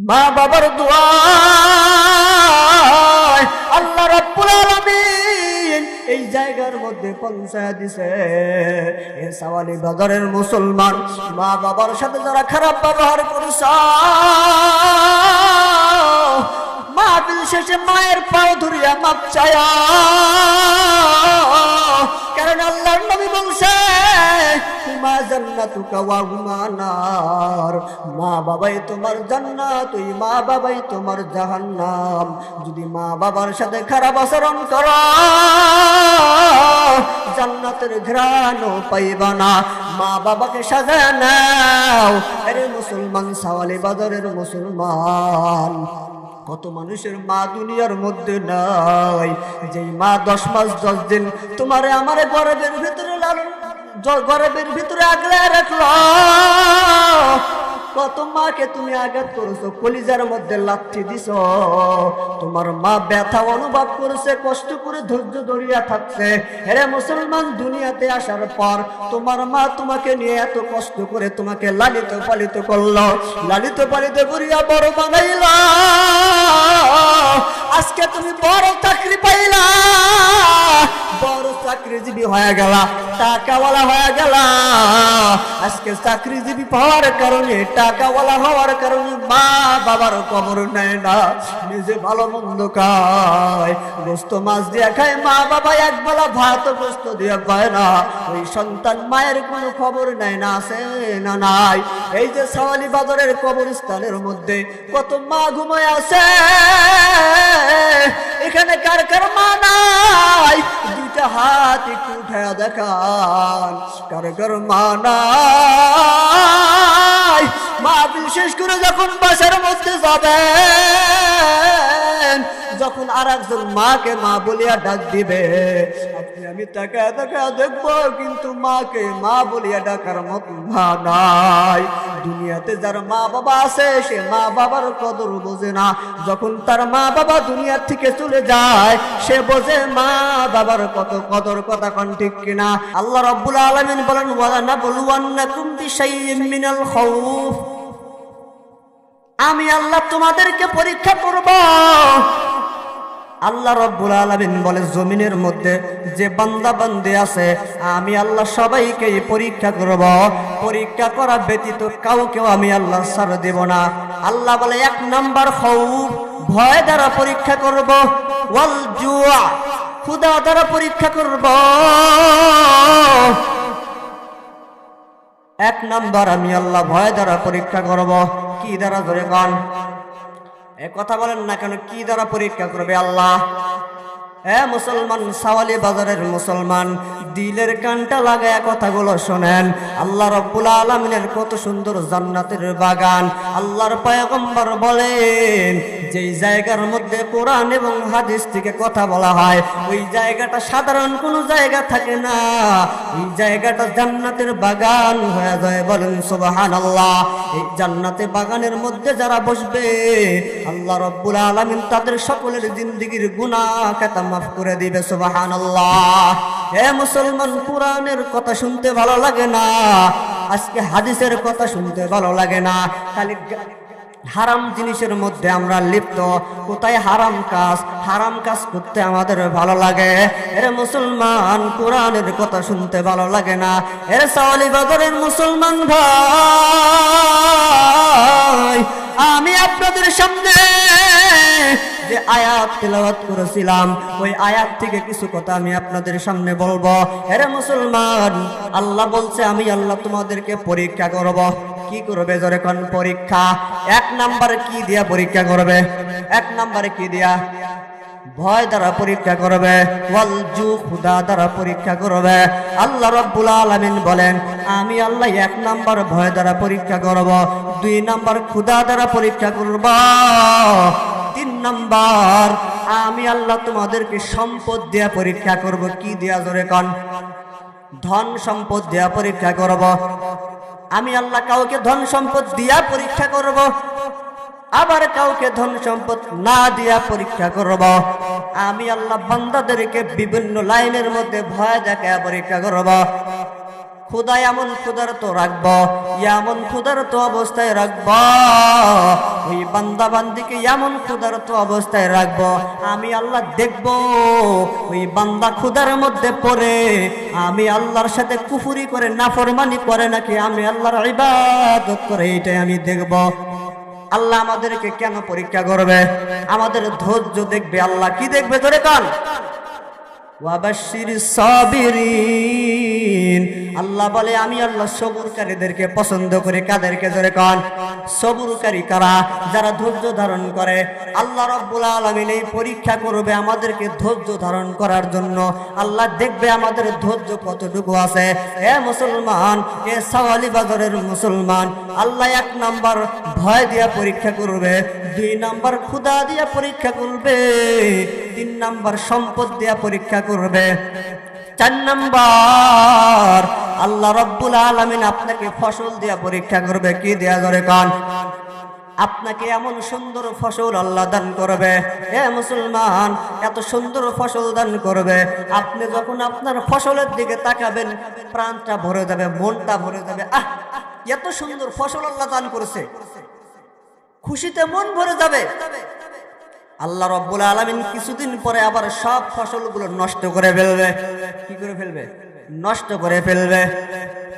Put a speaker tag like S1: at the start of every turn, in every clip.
S1: মা বাবার দোয়া আল্লাহ রাব্বুল আলামিন এই জায়গার মধ্যে পৌঁছায় দিছে। এ সাওয়ালি বাজারের মুসলমান, মা বাবার সাথে যারা খারাপ ব্যবহার করেছে, মাহফিল শেষে মায়ের পাও ধরিয়া মাপ চায়া, কারণ আল্লাহর নবী বলছে মা জান্নাতুকা ওয়া হুমা নার, মা বাবাই তোমার জান্নাত, ওই মা বাবাই তোমার জাহান্নাম। যদি মা বাবার সাথে খারাপ আচরণ করো, জান্নাতের ঘ্রাণও পাইবা না। মা বাবাকে সাজায় নাও। আরে মুসলমান, সাওয়ালি বাজারের মুসলমান, কত মানুষের মা দুনিয়ার মধ্যে নাই, যেই মা 10 মাস 10 দিন তোমারে আমারে গর্ভের ভিতরে লালন, গর্ভের ভিতরে আগলে রাখলো। কত মাকে তুমি আঘাত করেছো, কলিজার মধ্যে লাথি দিছো। তোমার মা ব্যথা অনুভব করেছে, কষ্ট করে ধৈর্য ধরিয়া থাকছে। হেরে মুসলমান, দুনিয়াতে আসার পর তোমার মা তোমাকে নিয়ে এত কষ্ট করে তোমাকে লালিত পালিত করলো, লালিত পালিত করিয়া বড় বানাইলা। আজকে তুমি বড় চাকরি পাইলা, বড় চাকরিজীবী হয়ে গেলা, টাকাওয়ালা হয়ে গেলা। আজকে চাকরিজীবী পাওয়ার কারণে, টাকাওয়ালা হওয়ার কারণে মা বাবার কবর নেয় না, নিজে ভালো মন্দ খায়, গোস্ত মাছ দিয়ে খায়। মা বাবা একবেলা ভাত গোস্ত দিয়ে পায় না, ওই সন্তান মায়ের কোনো খবর নেয় না, আছে না নাই? এই যে সাওয়ালি বাজারের কবরস্থানের মধ্যে কত মা ঘুমায় আছে, এখানে কার কার মা নাই? দুইটা হাত একটু উঠায়া দেখান, কার কার মা নাই? মা বিশেষ করে যখন বাসার মধ্যে যাবেন, যখন আর একজন মাকে মা বলিয়া ডাক দিবে, আপনি আমি তাকে দেখবো, কিন্তু মাকে মা বলিয়া ডাকার মত মা নাই। দুনিয়াতে যার মা বাবা আছে, সে মা বাবার কদর বোঝে না। যখন তার মা বাবা দুনিয়া থেকে চলে যায়, সে বোঝে মা বাবার কত কদর। কথা কোন ঠিক কিনা? আল্লাহ রাব্বুল আলামিন বলেন, ওয়ালা নাবলুওয়ান্নাকুম বিশাইইম মিনাল খাউফ, আমি আল্লাহ তোমাদেরকে পরীক্ষা করব। আল্লাহ রাব্বুল আলামিন বলে, জমিনের মধ্যে যে বান্দা বান্দি আছে, আমি আল্লাহ সবাইকেই পরীক্ষা করব। পরীক্ষা করা ব্যতীত কাউকেও আমি আল্লাহ ছাড় দেব না। আল্লাহ বলে, 1 নাম্বার খাউফ, ভয় দ্বারা পরীক্ষা করব। ওয়াল জুআ, ক্ষুধা দ্বারা পরীক্ষা করব। 1 নাম্বার আমি আল্লাহ ভয় দ্বারা পরীক্ষা করব। কি দ্বারা? ধরে কান এ কথা বলেন না কেন? কি দ্বারা পরীক্ষা করবে আল্লাহ? হ্যাঁ মুসলমান, সাওয়ালি বাজারের মুসলমান, দিলের কানটা লাগায় কথাগুলো শোনেন। আল্লাহ রাব্বুল আলামিনের কত সুন্দর জান্নাতের বাগান। আল্লাহর পয়গম্বর বলেন, যেই জায়গার মধ্যে কোরআন এবং হাদিস থেকে কথা বলা হয়, ওই জায়গাটা সাধারণ কোনো জায়গা থাকে না, ওই জায়গাটা জান্নাতের বাগান হয়ে যায়। বলেন সুবহানাল্লাহ। এই জান্নাতের বাগানের মধ্যে যারা বসবে, আল্লাহ রাব্বুল আলামিন তাদের সকলের জিন্দেগীর গুনাহ খাতা মাফ করে দিবে। সুবহানাল্লাহ। হে মুসলমান, কোরআনের কথা শুনতে ভালো লাগে না, আজকে হাদিসের কথা শুনতে ভালো লাগে না, খালি হারাম জিনিসের মধ্যে আমরা লিপ্ত। কোথায় হারাম কাজ? হারাম কাজ করতে আমাদের ভালো লাগে। এর মুসলমান, কোরআনের কথা শুনতে ভালো লাগে না। এর সাওয়ালি বাজারের মুসলমান ভাই, আমি আপনাদের সামনে যে আয়াত তেলাওয়াত করেছিলাম, ওই আয়াত থেকে কিছু কথা আমি আপনাদের সামনে বলবো। এর মুসলমান, আল্লাহ বলছে, আমি আল্লাহ তোমাদেরকে পরীক্ষা করব। কি করবে? জোরে কোন? পরীক্ষা। 1 নাম্বারে কি দিয়া পরীক্ষা করবে? 1 নাম্বারে কি দিয়া? ভয় দ্বারা পরীক্ষা করবে। ওয়াল জু, ক্ষুধা দ্বারা পরীক্ষা করবে। আল্লাহ রাব্বুল আলামিন বলেন, আমি আল্লাহ 1 নাম্বার ভয় দ্বারা পরীক্ষা করব, 2 নাম্বার ক্ষুধা দ্বারা পরীক্ষা করব, 3 নাম্বার আমি আল্লাহ তোমাদেরকে সম্পদ দিয়া পরীক্ষা করব। কি দিয়া? জোরে কোন? ধন সম্পদ দিয়া পরীক্ষা করব। আমি আল্লাহ কাউকে ধন সম্পদ দিয়া পরীক্ষা করব, আবার কাউকে ধন সম্পদ না দিয়া পরীক্ষা করব। আমি আল্লাহ বান্দাদেরকে বিভিন্ন লাইনের মধ্যে ভয় দেখায় পরীক্ষা করব। খুদা এমন ক্ষুধার্ত রাখব, এমন ক্ষুধার্ত অবস্থায় রাখব, ওই বান্দা বান্দিকে এমন ক্ষুধার্ত অবস্থায় রাখব, আমি আল্লাহ দেখব ওই বান্দা ক্ষুধার মধ্যে পড়ে আমি আল্লাহর সাথে কুফরি করে নাফরমানি করে নাকি আমি আল্লাহর ইবাদত করে, এইটাই আমি দেখব। আল্লাহ আমাদেরকে কেন পরীক্ষা করবে? আমাদের ধৈর্য দেখবে। আল্লাহ কি দেখবে? ধরে কান ওয়াবাশশিরিস সাবিরিন। আল্লাহ বলে আমি আল্লাহ সবুরকারীদেরকে পছন্দ করি। কাদেরকে? জোরে কান সবুরকারী কারা? যারা ধৈর্য ধারণ করে। আল্লাহ রাব্বুল আলামিন এই পরীক্ষা করবে আমাদেরকে ধৈর্য ধারণ করার জন্য। আল্লাহ দেখবে আমাদের ধৈর্য কতটুকু আছে। হে মুসলমান, এ সাওয়ালি বাজারের মুসলমান, আল্লাহ 1 নাম্বার ভয় দিয়া পরীক্ষা করবে, 2 নাম্বার ক্ষুধা দিয়া পরীক্ষা করবে, 3 নাম্বার সম্পদ দিয়া পরীক্ষা করবে, 4 নাম্বার আল্লাহ রাব্বুল আলামিন আপনাকে ফসল দিয়া পরীক্ষা করবে। কি দিয়া? ধরে কান আপনাকে এমন সুন্দর ফসল আল্লাহ দান করবে। হে মুসলমান, এত সুন্দর ফসল দান করবে, আপনি যখন আপনার ফসলের দিকে তাকাবেন প্রাণটা ভরে যাবে, মনটা ভরে যাবে। এত সুন্দর ফসল আল্লাহ দান করেছে, খুশিতে মন ভরে যাবে। আল্লাহ রাব্বুল আলামিন কিছুদিন পরে আবার সব ফসলগুলো নষ্ট করে ফেলবে। কি করে ফেলবে? নষ্ট করে ফেলবে।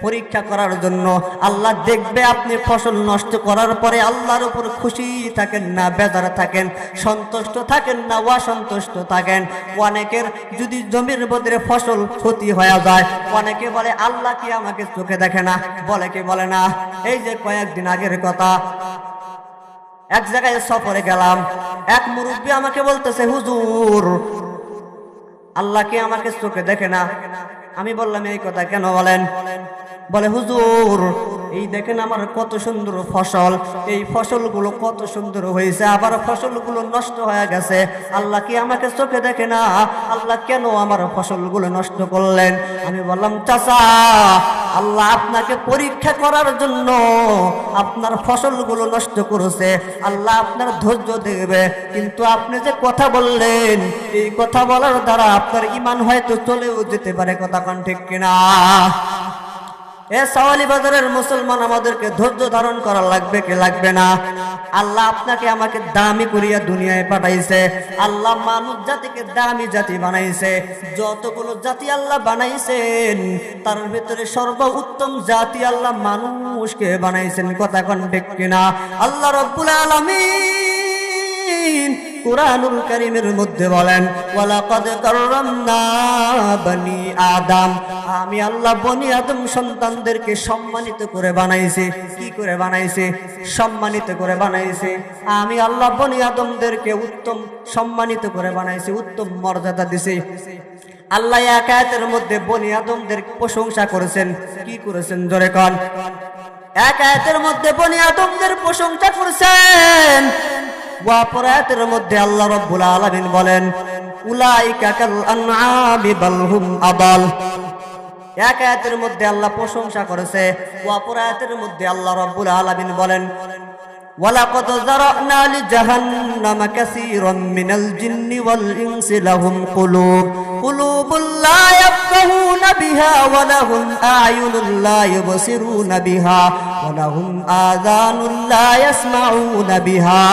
S1: পরীক্ষা করার জন্য আল্লাহ দেখবে আপনি ফসল নষ্ট করার পরে আল্লাহর উপর খুশি থাকেন না বেজার থাকেন, সন্তুষ্ট থাকেন না অসন্তুষ্ট থাকেন। অনেকের যদি জমির মধ্যে ফসল ক্ষতি হয়ে যায়, অনেকে বলে আল্লাহ কি আমাকে চোখে দেখে না? বলে কি বলে না? এই যে কয়েকদিন আগের কথা, এক জায়গায় সফরে গেলাম, এক মুরব্বী আমাকে বলতেছে, হুজুর আল্লাহ কি আমাকে চোখে দেখে না? আমি বললাম এই কথা কেন বলেন? বলে হুজুর এই দেখেন আমার কত সুন্দর ফসল, এই ফসলগুলো কত সুন্দর হয়েছে, আবার ফসলগুলো নষ্ট হয়ে গেছে, আল্লাহ কি আমাকে চোখে দেখে না? আল্লাহ কেন আমার ফসলগুলো নষ্ট করলেন? আমি বললাম চাচা, আল্লাহ আপনাকে পরীক্ষা করার জন্য আপনার ফসলগুলো নষ্ট করেছে, আল্লাহ আপনার ধৈর্য দেখবে। কিন্তু আপনি যে কথা বললেন, এই কথা বলার দ্বারা আপনার ঈমান হয়তো চলেও যেতে পারে। কথা কোন ঠিক কিনা? এ সাওয়ালি বাজারের মুসলমান, আমাদেরকে ধৈর্য ধারণ করা লাগবে কি লাগবে না? আল্লাহ আপনাকে আমাকে দামি করিয়া দুনিয়ায় পাঠাইছে। আল্লাহ মানুষ জাতিকে দামি জাতি বানাইছে। যতগুলো জাতি আল্লাহ বানাইছেন তার ভিতরে সর্বোত্তম জাতি আল্লাহ মানুষকে বানাইছেন। কথা কোন ঠিক কিনা? আল্লাহ রাব্বুল আলামিন কুরআনুল কারীমের মধ্যে বলেন, ওয়ালাকাদ কাররামনা বনি আদম, আমি আল্লাহ বনি আদম সন্তানদেরকে সম্মানিত করে বানাইছি। কি করে বানাইছি? সম্মানিত করে বানাইছি। আমি আল্লাহ বনি আদমদেরকে উত্তম সম্মানিত করে বানাইছি, উত্তম মর্যাদা দিছি। আল্লাহ এক আয়াতের মধ্যে বনি আদমদের প্রশংসা করেছেন। কি করেছেন? জোরে কোন। এক আয়াতের মধ্যে বনি আদমদের প্রশংসা করেছেন। অপর আয়াতের মধ্যে আল্লাহ রাব্বুল আলামিন বলেন, উলাইকা কাল আনআমি বাল হুম আদাল। এক আয়াতের মধ্যে আল্লাহ প্রশংসা করেছে, অপর আয়াতের মধ্যে আল্লাহ রাব্বুল আলামিন বলেন, ওয়ালাকাদ যারানা লিজাহান্নামা কাসীরাম মিনাল জিন্নি ওয়াল ইনসি লাহুম কুলুবুল লা ইয়াফকাহুনা বিহা ওয়া লাহুম আ'য়ুনুল লা ইউবসিরুনা বিহা ওয়া লাহুম আযানুল লা ইয়াসমাউনা বিহা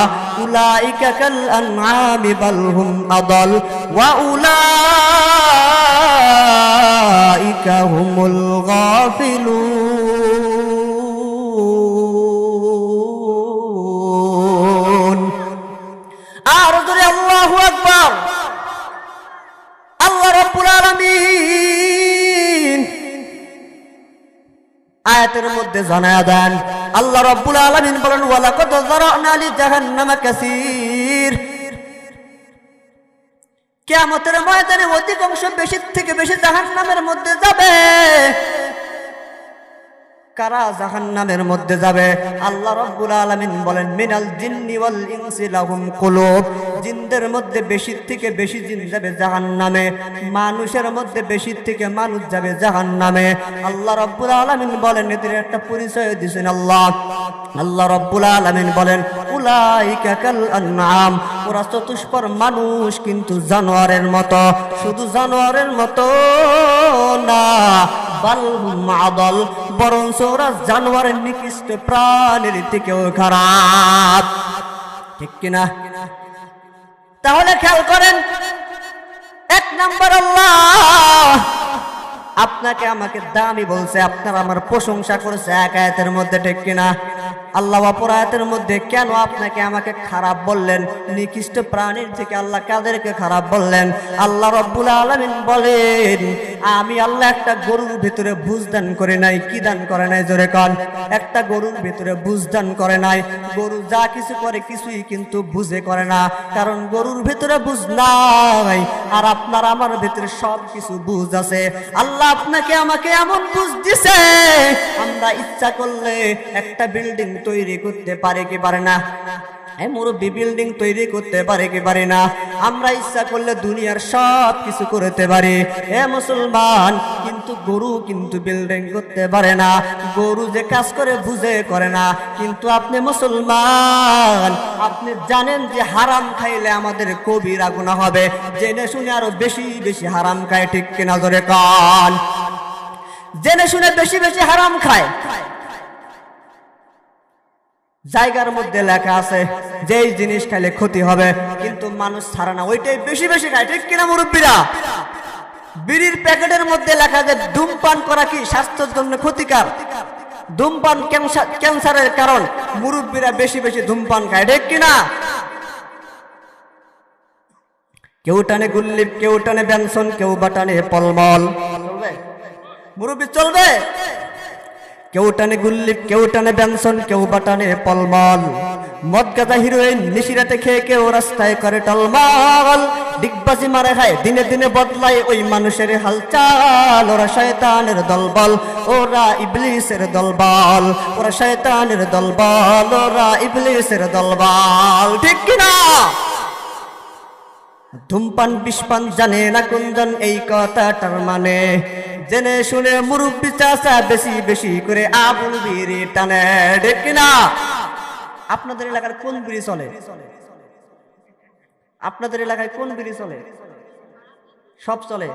S1: উলাইকা কাল আনআমি বাল হুম আদাল ওয়া উলাইকা হুমুল গাফিলুন। আর জোরে আল্লাহু আকবার। আল্লাহ রাব্বুল আলামিন আয়াতের মধ্যে জানায়া দেন, আল্লাহ রাব্বুল আলামিন বলেন, ওয়ালাকাদ যারানা লিজাহান্নামা কাসীর। কিয়ামতের ময়দানে অধিকাংশ বেশি থেকে বেশি জাহান্নামের মধ্যে যাবে। কারা জাহান্নামের মধ্যে যাবে? আল্লাহ রাব্বুল আলামিন বলেন, মিনাল জিন্নি ওয়াল ইনসি লাহুম কুলুব। জিনদের মধ্যে বেশি থেকে বেশি জিন যাবে জাহান্নামে, মানুষের মধ্যে বেশি থেকে মানুষ যাবে জাহান্নামে। আল্লাহ রাব্বুল আলামিন বলেন, এদের একটা পরিচয় দিয়েছেন আল্লাহ। আল্লাহ রাব্বুল আলামিন বলেন, উলাইকা কাল আনআম। ওরা চতুষ্পর মানুষ কিন্তু জানোয়ারের মতো। শুধু জানোয়ারের মতো না, বাল হুম আদল, বরঞ্চ ওরা জানোয়ারের নিকৃষ্ট প্রাণীর থেকেও খারাপ। ঠিক কিনা? তাহলে খেয়াল করেন, এক নাম্বার আল্লাহ আপনাকে আমাকে দামি বলছে, আপনার আমার প্রশংসা করেছে এক আয়াতের মধ্যে। ঠিক কিনা? আল্লাহ অপর আয়াতের মধ্যে কেন আপনাকে আমাকে খারাপ বললেন? নিকৃষ্ট প্রাণীর থেকে আল্লাহ কাদেরকে খারাপ বললেন? আল্লাহ রাব্বুল আলামিন বলেন, আমি আল্লাহ একটা গরুর ভিতরে বুঝ দান করে নাই। কি দান করে নাই? জোরে কন। একটা গরুর ভিতরে বুঝ দান করে নাই। গরু যা কিছু করে কিছুই কিন্তু বুঝে করে না, কারণ গরুর ভিতরে বুঝ নাই, আর আপনার আমার ভিতরে সব কিছু বুঝ আছে। আল্লাহ আপনাকে আমাকে এমন বুঝ দিছে, আমরা ইচ্ছা করলে একটা বিল্ডিং তৈরি করতে পারে কি পারে না? মুরব্বি বিল্ডিং তৈরি করতে পারে কি পারে না? আমরা ইচ্ছা করলে দুনিয়ার সব কিছু করতে পারি মুসলমান, কিন্তু গরু কিন্তু বিল্ডিং করতে পারে না। গরু যে কাজ করে বুঝে করে না। কিন্তু আপনি মুসলমান, আপনি জানেন যে হারাম খাইলে আমাদের কবিরা গুনাহ হবে, জেনে শুনে আরো বেশি বেশি হারাম খায়। ঠিক কিনা? জোরে কান। জেনে শুনে বেশি বেশি হারাম খায়। জায়গার মধ্যে লেখা আছে যে এই জিনিস খাইলে ক্ষতি হবে, কিন্তু মানুষ ছাড়ে না, ওইটাই বেশি বেশি খায়। ঠিক কিনা মুরব্বীরা? বিড়ির প্যাকেটের মধ্যে লেখা যে ধূমপান করা কি স্বাস্থ্যের জন্য ক্ষতিকর, ধূমপান ক্যান্সারের কারণ, মুরব্বীরা বেশি বেশি ধূমপান খায়। ঠিক কিনা? কেউ টানে গুল্লিপ, কেউ টানে বেনসন, কেউ বা টানে পলমল। চলবে মুরব্বী? চলবে? কেউ টানে গুল্লিপ, কেউ টানে বেনসন, কেউ বা টানে পলমল। মদ গাঁজা হিরোইন নিশিরাতে খেয়ে কেউ রাস্তায় করে টলমল। ডিগবাজি মারে খায়, দিনে দিনে বদলায় ওই মানুষের হালচাল। ওরা শয়তানের দলবল, ওরা ইবলিসের দলবল। ওরা শয়তানের দলবল, ওরা ইবলিসের দলবল। ঠিক কিনা? ধূমপান বিষপান জানে না কোনজন, এই কথাটার মানে জেনে শুনে মুরব্বি চাচা বেশি বেশি করে আবুল বিড়ি টানে। ঠিক কিনা? আপনাদের এলাকার কোন বিড়ি চলে? আপনাদের এলাকায় কোন বিড়ি চলে? সব চলে।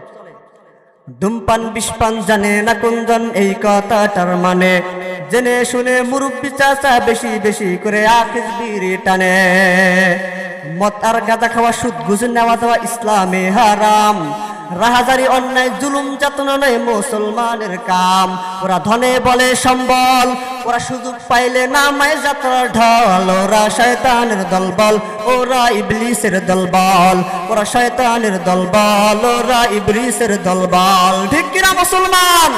S1: ধূমপান বিষপান জানে না কোনজন, এই কথাটার মানে জেনে শুনে মুরব্বি চাচা বেশি বেশি করে আখিস বিড়ি টানে। মদ আর গাঁজা খাওয়া, সুদ ঘুষ নেওয়া দেওয়া ইসলামে হারাম। রাহাজারি অন্যায় জুলুম যাতনা নয় মুসলমানের কাম। ওরা ধনে বলে সম্বল, ওরা সুযোগ পাইলে নামায় যাত্রার ঢল। ওরা শয়তানের দলবল, ওরা ইবলিসের দলবল। ওরা শয়তানের দলবল, ওরা ইবলিসের দলবল। ঠিক কিনা মুসলমান?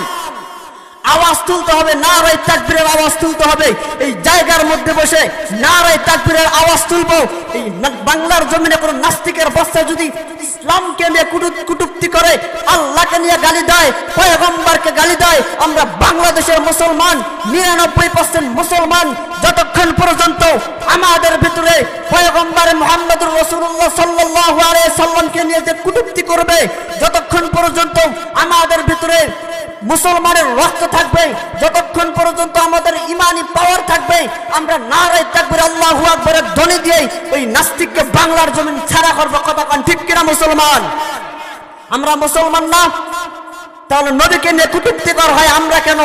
S1: আওয়াজ তুলতে হবে, নারায়ে তাকবীরের আওয়াজ তুলতে হবে। এই জায়গার মধ্যে বসে নারায়ে তাকবীরের আওয়াজ তুলবো। এই বাংলার জমিনে কোনো নাস্তিকের বাচ্চা যদি ইসলামকে নিয়ে কটূক্তি করে, আল্লাহকে নিয়ে গালি দেয়, পয়গম্বরকে গালি দেয়, আমরা বাংলাদেশের মুসলমান 99% মুসলমান যতক্ষণ পর্যন্ত আমাদের ভিতরে পয়গম্বর মুহাম্মদুর রাসূলুল্লাহ সাল্লাল্লাহু আলাইহি সাল্লামকে নিয়ে যে কটূক্তি করবে, যতক্ষণ পর্যন্ত আমাদের ভিতরে মুসলমানের রক্ত থাকবে, যতক্ষণ পর্যন্ত আমাদের ইমানি পাওয়ার থাকবে, আমরা নারায়ে তাকবীর আল্লাহু আকবারের ধ্বনি দিয়ে ওই নাস্তিককে বাংলার জমিন ছাড়া করব। কথা কান ঠিক কিনা মুসলমান? আমরা মুসলমান না? তাহলে নবীকে নিয়ে কটূক্তি করা হয়, আমরা কেন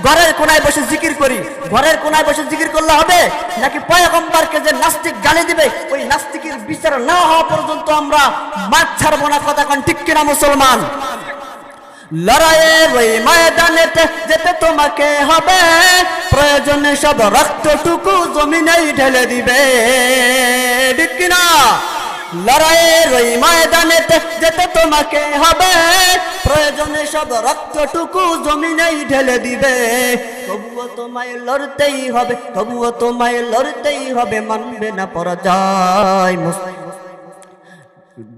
S1: ঘরের কোনায় বসে জিকির করি? ঘরের কোনায় বসে জিকির করলে হবে নাকি পয়গম্বরকে যে নাস্তিক গালি দিবে ওই নাস্তিকের বিচার না হওয়া পর্যন্ত আমরা মাঠ ছাড়বো না? কথা কান ঠিক কিনা মুসলমান? লড়াইয়ের ওই ময়দানেতে যেতে তোমাকে হবে, প্রয়োজনে সব রক্তটুকু জমিনেই ঢেলে দিবে। ঠিক কিনা? লড়াইয়ের ওই ময়দানেতে যেতে তোমাকে হবে, প্রয়োজনে সব রক্তটুকু জমিনেই ঢেলে দিবে। তবুও তোমায় লড়তেই হবে, তবুও তোমায় লড়তেই হবে, মানবে না পরাজয়।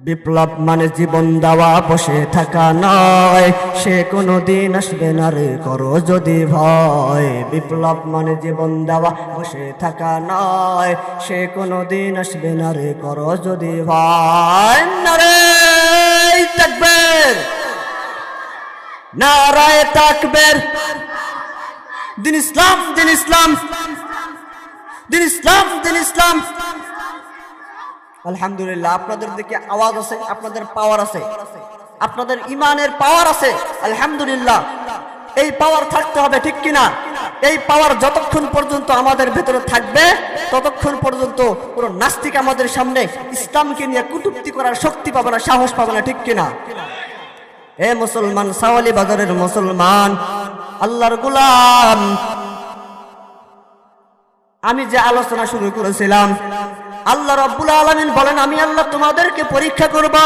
S1: বিপ্লব মানে জীবন দেওয়া, বসে থাকা নয়, সে কোনোদিন আসবে না রে করো যদি ভয়। বিপ্লব মানে জীবন দেওয়া, বসে থাকা নয়, সে কোনোদিন আসবে না রে করো যদি ভয়। নারায়ে তাকবীর, নারায়ে তাকবীর। দিন ইসলাম, দিন ইসলাম, দিন ইসলাম, দিন ইসলাম। আলহামদুলিল্লাহ, আপনাদের দিকে আওয়াজ আছে, আপনাদের পাওয়ার আছে, আপনাদের ইমানের পাওয়ার আছে। আলহামদুলিল্লাহ, এই পাওয়ার থাকতে হবে, ঠিক কিনা? এই পাওয়ার যতক্ষণ পর্যন্ত আমাদের ভেতরে থাকবে ততক্ষণ পর্যন্ত পুরো নাস্তিক আমাদের সামনে ইসলামকে নিয়ে কটূক্তি করার শক্তি পাবে না, সাহস পাবে না, ঠিক কিনা? এ মুসলমান, সাওয়ালি বাজারের মুসলমান, আল্লাহর গোলাম, আমি যে আলোচনা শুরু করেছিলাম, আল্লাহ রাব্বুল আলামিন বলেন আমি আল্লাহ তোমাদেরকে পরীক্ষা করব।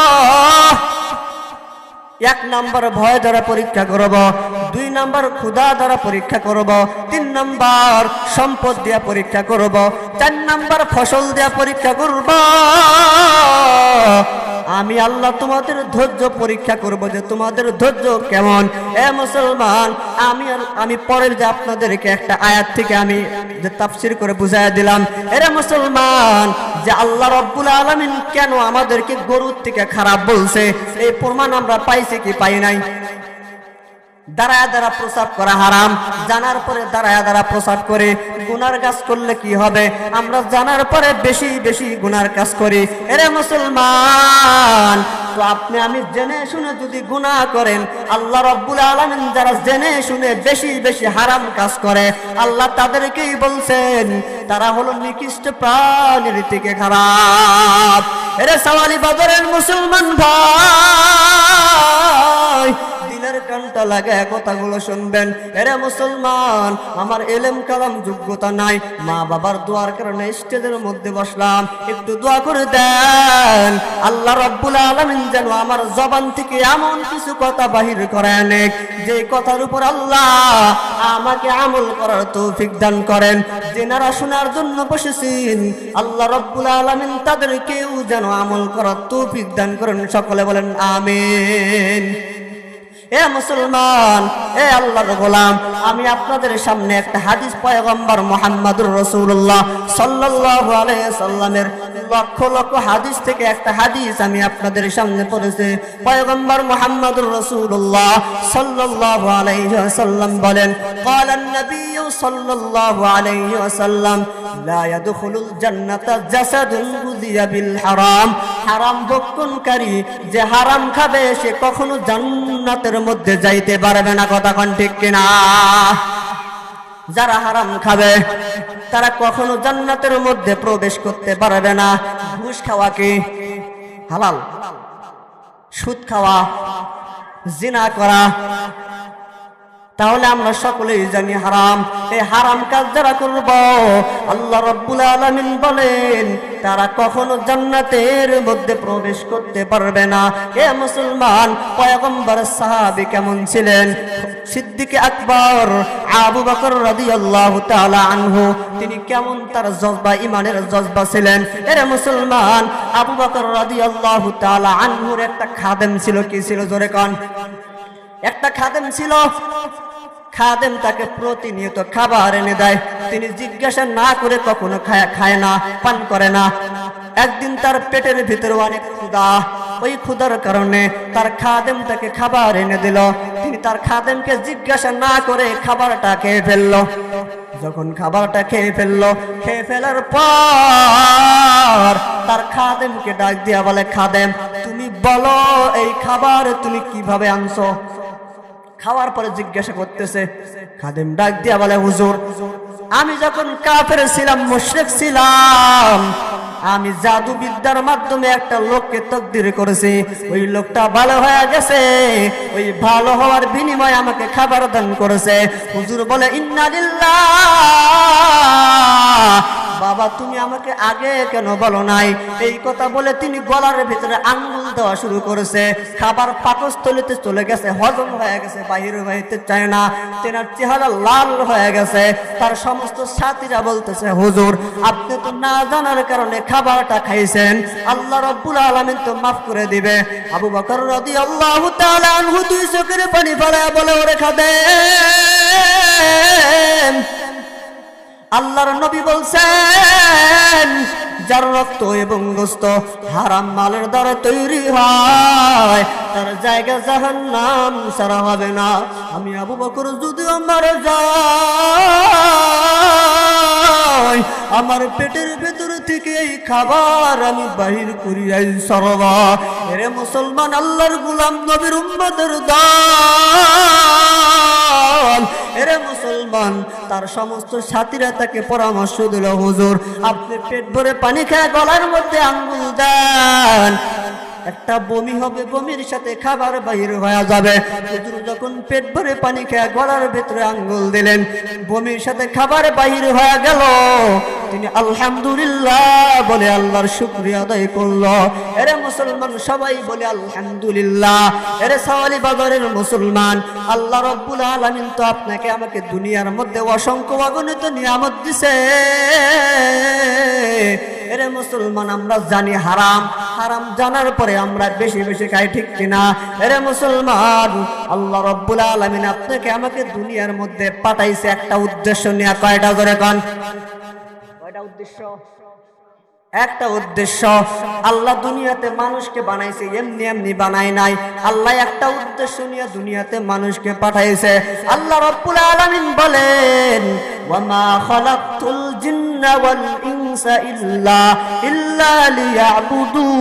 S1: 1 নাম্বার ভয় দ্বারা পরীক্ষা করব, 2 নাম্বার ক্ষুধা দ্বারা পরীক্ষা করব, 3 নাম্বার সম্পদ দিয়ে পরীক্ষা করব, 4 নাম্বার ফসল দিয়ে পরীক্ষা করব। আমি আল্লাহ তোমাদের ধৈর্য পরীক্ষা করব যে তোমাদের ধৈর্য কেমন। এ মুসলমান, আমি পরের যে আপনাদেরকে একটা আয়াত থেকে আমি যে তাফসীর করে বুঝাইয়া দিলাম, এরে মুসলমান, যে আল্লাহ রাব্বুল আলামিন কেন আমাদেরকে গরুর থেকে খারাপ বলছে, এই প্রমাণ আমরা পাইছি কি পাই নাই? দাঁড়ায়া দাঁড়া প্রসাব করা হারাম, জানার পরে দাঁড়ায়া দাঁড়া প্রসাব করে গুনার কাজ করলে কি হবে? আমরা জানার পরে বেশি বেশি গুনার কাজ করি। এরে মুসলমান, তো আপনি আমি জেনে শুনে যদি গুনাহ করেন, আল্লাহ রাব্বুল আলামিন যারা জেনে শুনে বেশি বেশি হারাম কাজ করে, আল্লাহ তাদেরকেই বলছেন তারা হলো নিকৃষ্ট প্রাণীর থেকে খারাপ। এরে সাওয়ালি বাজারের মুসলমান ভাই, দিনের কানটা লাগায় কথাগুলো শুনবেন। এরে মুসলমান, আমার এলেম কালাম যোগ্যতা নাই, মা বাবার দোয়ার কারণে স্টেজের মধ্যে বসলাম, একটু দোয়া করে দেন আল্লাহ রাব্বুল আলামিন যেন আমার জবান থেকে এমন কিছু কথা বাহির করে আনে যে কথার উপর আল্লাহ আমাকে আমল করার তৌফিক দান করেন। যেনারা শোনার জন্য বসেছেন, আল্লাহ রাব্বুল আলামিন তাদেরকেও যেন আমল করার তৌফিক দান করেন। সকলে বলেন আমিন। এ মুসলমান, এ আল্লাহর গোলাম, আমি আপনাদের সামনে একটা হাদিস পয়গম্বর মুহাম্মদুর রাসূলুল্লাহ সাল্লাল্লাহু আলাইহি সাল্লামের লক্ষ লক্ষ হাদিস থেকে একটা হাদিস আমি আপনাদের সামনে পড়েছি। পয়গম্বর মুহাম্মদুর রাসূলুল্লাহ সাল্লাল্লাহু আলাইহি ওয়াসাল্লাম বলেন, قال النبي صلى الله عليه وسلم لا يدخل الجنة جسد غذي بالحرام। হারাম ভক্ষণকারী যে হারাম খাবে সে কখনো জান্নাতের মধ্যে যাইতে পারবে না। কথা কোন ঠিক কিনা? যারা হারাম খাবে তারা কখনো জান্নাতের মধ্যে প্রবেশ করতে পারবে না। ঘুষ খাওয়া কি হালাল? সুদ খাওয়া, জিনা করা, তাহলে আমরা সকলেই জানি হারাম। এই হারাম কাজ যারা করব, আল্লাহ রাব্বুল আলামিন বলেন তারা কখনো জান্নাতের মধ্যে প্রবেশ করতে পারবে না। এ মুসলমান, পয়গম্বরের সাহাবী কেমন ছিলেন? সিদ্দিক আকবর আবু বকর রাদিয়াল্লাহু তাআলা আনহু, তিনি কেমন তার জজবা, ইমানের জজবা ছিলেন? এর মুসলমান, আবু বকর রাদিয়াল্লাহু তাআলা আনহুর একটা খাদেম ছিল। কি ছিল? জোরে কোন। একটা খাদেম ছিল। খাদেম তাকে প্রতিনিয়ত খাবার এনে দেয়, তিনি জিজ্ঞাসা না করে কখনো খায় না, পান করে না। একদিন তার পেটের ভিতরে অনেক ক্ষুধা, ওই ক্ষুধার কারণে তার খাদেম তাকে খাবার এনে দিল। তিনি তার খাদেমকে জিজ্ঞাসা না করে খাবারটা খেয়ে ফেলল। যখন খাবারটা খেয়ে ফেলার পর তার খাদেমকে ডাক দিয়া বলে, খাদেম তুমি বলো এই খাবার তুমি কিভাবে আনছো? খাওয়ার পরে জিজ্ঞাসা করতেছে। খাদেম ডাক দিয়া বলে, হুজুর আমি যখন কাফের ছিলাম, মুশরিক ছিলাম, আমি জাদু বিদ্যার মাধ্যমে একটা লোককে তাকদীর করেছি, ওই লোকটা ভালো হয়ে গেছে, ওই ভালো হওয়ার বিনিময়ে আমাকে খাবার দান করেছে। হুজুর বলে, ইন্না লিল্লাহ, বাবা তুমি আমাকে আগে কেন বলো নাই? এই কথা বলে তিনি গলার ভিতরে আঙ্গুল দেওয়া শুরু করেছে। খাবার পাকস্থলিতে চলে গেছে, হজম হয়ে গেছে, বাহিরে হইতে চায় না। তেনার চেহারা লাল হয়ে গেছে। তার সমস্ত সাথীরা বলতেছে, হুজুর আপনি তো না জানার কারণে খাবারটা খাইছেন, আল্লাহ রাব্বুল আলামিন তো মাফ করে দিবে। আবু বকর রাদিয়াল্লাহু তাআলা আনহু দুই চোখের পানি ফেলায় বলে, ওরে খাদেম, আল্লাহর নবী বলছেন যার রক্ত এবং গোশত হারাম মালের দ্বারা তৈরি হয় তার জায়গা জাহান্নাম ছাড়া হবে না। আমি আবু বকর যদি আমার যাই, আমার পেটের ভেতর থেকে এই খাবার আমি বাহির করিয়াই সরবা। এরে মুসলমান, আল্লাহর গোলাম নবীর উম্মতের দল, মুসলমান, এরে মুসলমান, তার সমস্ত সাথীরা তাকে পরামর্শ দিল, হুজুর আপনি পেট ভরে পানি খেয়ে গলার মধ্যে আঙ্গুল দেন, একটা বমি হবে, বমির সাথে খাবার বাহির হয়ে যাবে। হুজুর যখন পেট ভরে পানি খেয়ে গলার ভিতরে আঙ্গুল দিলেন, বমির সাথে খাবার বাহির হয়ে গেল, তিনি আলহামদুলিল্লাহ বলে আল্লাহর শুকরিয়া আদায় করলো। এরে মুসলমান, সবাই বলে আলহামদুলিল্লাহ। এরে সাওয়ালি বাজারের মুসলমান, আল্লাহ রাব্বুল আলামিন তো আপনাকে আমাকে দুনিয়ার মধ্যে অসংখ্য অগণিত নিয়ামত দিছে। এরে মুসলমান, আমরা জানি হারাম, হারাম জানার পরে আমরা বেশি বেশি খাই, ঠিক কিনা? এরে মুসলমান, আল্লাহ রাব্বুল আলামিন আপনাকে আমাকে দুনিয়ার মধ্যে পাঠাইছে একটা উদ্দেশ্য নিয়ে। কয়টা জোরে কোন? কয়টা উদ্দেশ্য? একটা উদ্দেশ্য। আল্লাহ দুনিয়াতে মানুষকে বানাইছে, এমনি এমনি বানায় নাই। আল্লাহ একটা উদ্দেশ্য নিয়ে দুনিয়াতে মানুষকে পাঠাইছে। আল্লাহ রাব্বুল আলামিন বলেন, ওয়ামা খালাকতুল জিন্না ওয়াল ইনসা ইল্লা লিয়াবুদুন।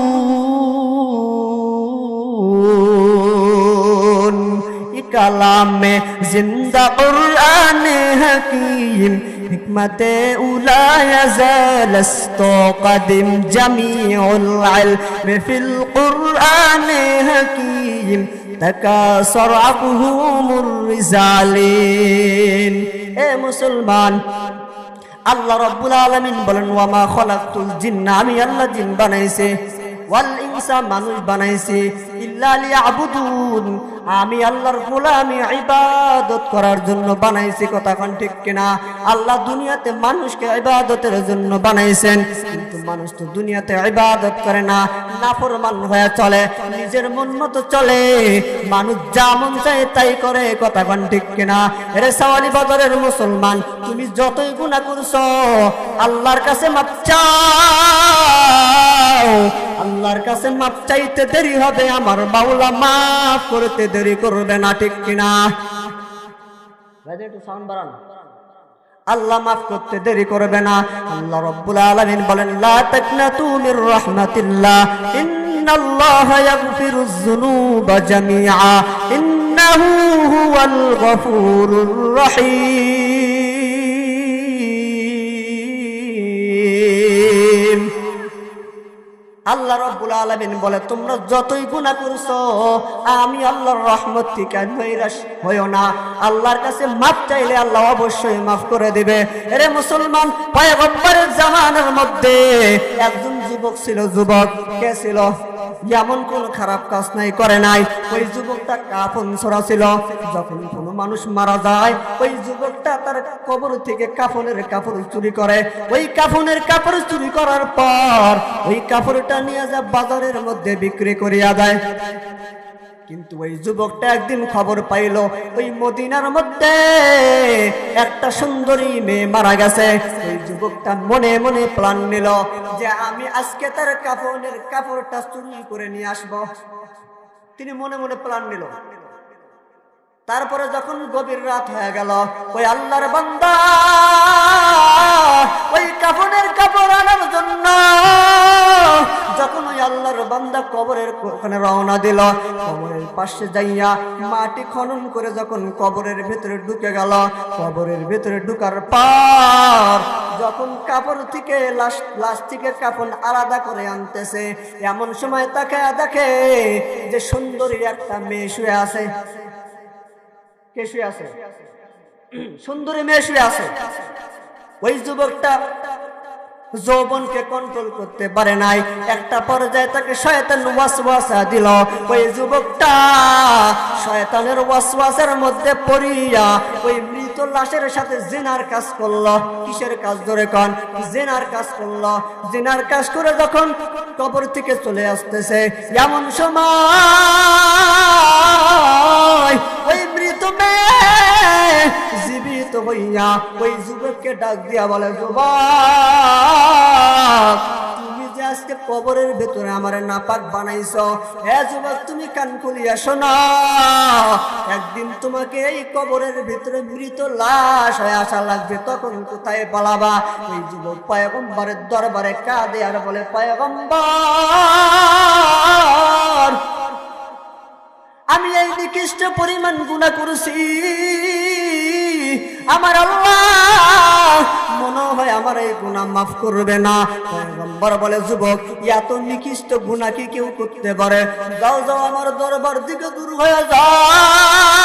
S1: কালামে জিন্দা কুরআনে হাকিম হিকমতে উলায়া জালাস্তু কদিম জামিউল ইলম ফিল কুরআনে হাকিম তাকাসর আবহুমুর রিজালিন। এ মুসলমান, আল্লাহ রাব্বুল আলামিন বলেন, ওয়ামা খালাকতুল জিন্না, আমি আল্লাহ জিন বানাইছি, ওয়াল ইনসা, মানুষ বানাইছি, ইল্লা লিয়াবুদুন, আমি আল্লাহর গোলামি ইবাদত করার জন্য বানাইছি। কথা কোন ঠিক কিনা? আল্লাহ দুনিয়াতে মানুষকে ইবাদতের জন্য বানাইছেন, কিন্তু মানুষ তো দুনিয়াতে ইবাদত করে না, নাফরমান হয়ে চলে, নিজের মন মতো চলে, মানুষ যা মন চায় তাই করে। কথা কোন ঠিক কিনা? এরে সাওয়ালি বাজারের মুসলমান, তুমি যতই গুনাহ করছো আল্লাহর কাছে মাপ চাও, আল্লাহর কাছে মাপ চাইতে দেরি হবে, আমার মাওলা মাফ করতে দেরি করবে না, ঠিক কিনা? একটু সাউন্ড বাড়ান। আল্লাহ মাফ করতে দেরি করবে না। আল্লাহ রাব্বুল আলামিন বলেন, লা তাকনাতু মির রাহমাতিল্লাহ ইন্নাল্লাহা ইয়াগফিরুয যুনুবা জামিআ ইন্নাহু হুয়াল গফুরুর রহিম। আল্লাহ রাব্বুল আলামিন বলে, তোমরা যতই গুনাহ করছো আমি আল্লাহর রহমত থেকে নৈরাশ হইও না, আল্লাহর কাছে মাফ চাইলে আল্লাহ অবশ্যই মাফ করে দিবে। এরে মুসলমান, পয়গম্বরের জামানার মধ্যে একজন যুবক ছিল। যুবক কে ছিল? এমন কোন খারাপ কাজ নাই, করে নাই। ওই যুবকটা কাফন ছোড়া ছিল। যখন কোনো মানুষ মারা যায়, ওই যুবকটা তার কবর থেকে কাফনের কাপড় চুরি করে। ওই কাফনের কাপড় চুরি করার পর ওই কাপড়টা নিয়ে যা বাজারের মধ্যে বিক্রি করিয়া দেয়। কিন্তু ওই যুবকটা একদিন খবর পাইল ওই মদিনার মধ্যে একটা সুন্দরী মেয়ে মারা গেছে। ওই যুবকটা মনে মনে প্ল্যান নিল যে আমি আজকে তার কাফনের কাপড়টা চুরি করে নিয়ে আসব। তিনি মনে মনে প্ল্যান নিল। তারপরে যখন গভীর রাত হয়ে গেল, ওই আল্লাহর বান্দা ওই কাফনের কাপড় আনার জন্য যখন ওই আল্লাহর বান্দা কবরের ওখানে রওনা দিল, কবরের পাশে যাইয়া মাটি খনন করে যখন কবরের ভেতরে ঢুকে গেল, কবরের ভেতরে ঢুকার পর যখন কাপড় থেকে লাশ থেকে কাফন আলাদা করে আনতেছে, এমন সময় তাকে দেখে যে সুন্দরী একটা মেয়ে শুয়ে আছে। কে শুয়ে আছে? সুন্দরী মেয়ে শুয়ে আছে। ওই যুবকটা যৌবনকে কন্ট্রোল করতে পারে নাই। একটা পর্যায়ে তাকে শয়তান ওয়াসওয়াসা দিল। ওই যুবকটা শয়তানের ওয়াসওয়াসার মধ্যে পড়িয়া ওই মৃত লাশের সাথে জিনার কাজ করলো। কিসের কাজ ধরে কোন? জিনার কাজ করলো। জিনার কাজ করে যখন কবর থেকে চলে আসতেছে, এমন সময় ওই মৃত মেয়ে জীবিত হইয়া ওই যুবককে ডাক দিয়া বলে, যুবক তুমি যে আজকে কবরের ভেতরে আমারে নাপাক বানাইছো, হে যুবক তুমি কান খুলিয়া শোনো, একদিন তোমাকে এই কবরের ভিতরে মৃত লাশ হয়ে আসা লাগবে, তখন কোথায় পালাবা? ওই যুবক পয়গম্বরের দরবারে কাঁদে আর বলে, পয়গম্বর আমি এই নিকৃষ্ট পরিমাণ গুনাহ করেছি, আমার আল্লাহ মনে হয় আমার এই গুনাহ মাফ করবে না। পয়গম্বর বলে, যুবক, এত নিকৃষ্ট গুনাহ কি কেউ করতে পারে? যাও যাও, আমার দরবার থেকে দূর হয়ে যাও।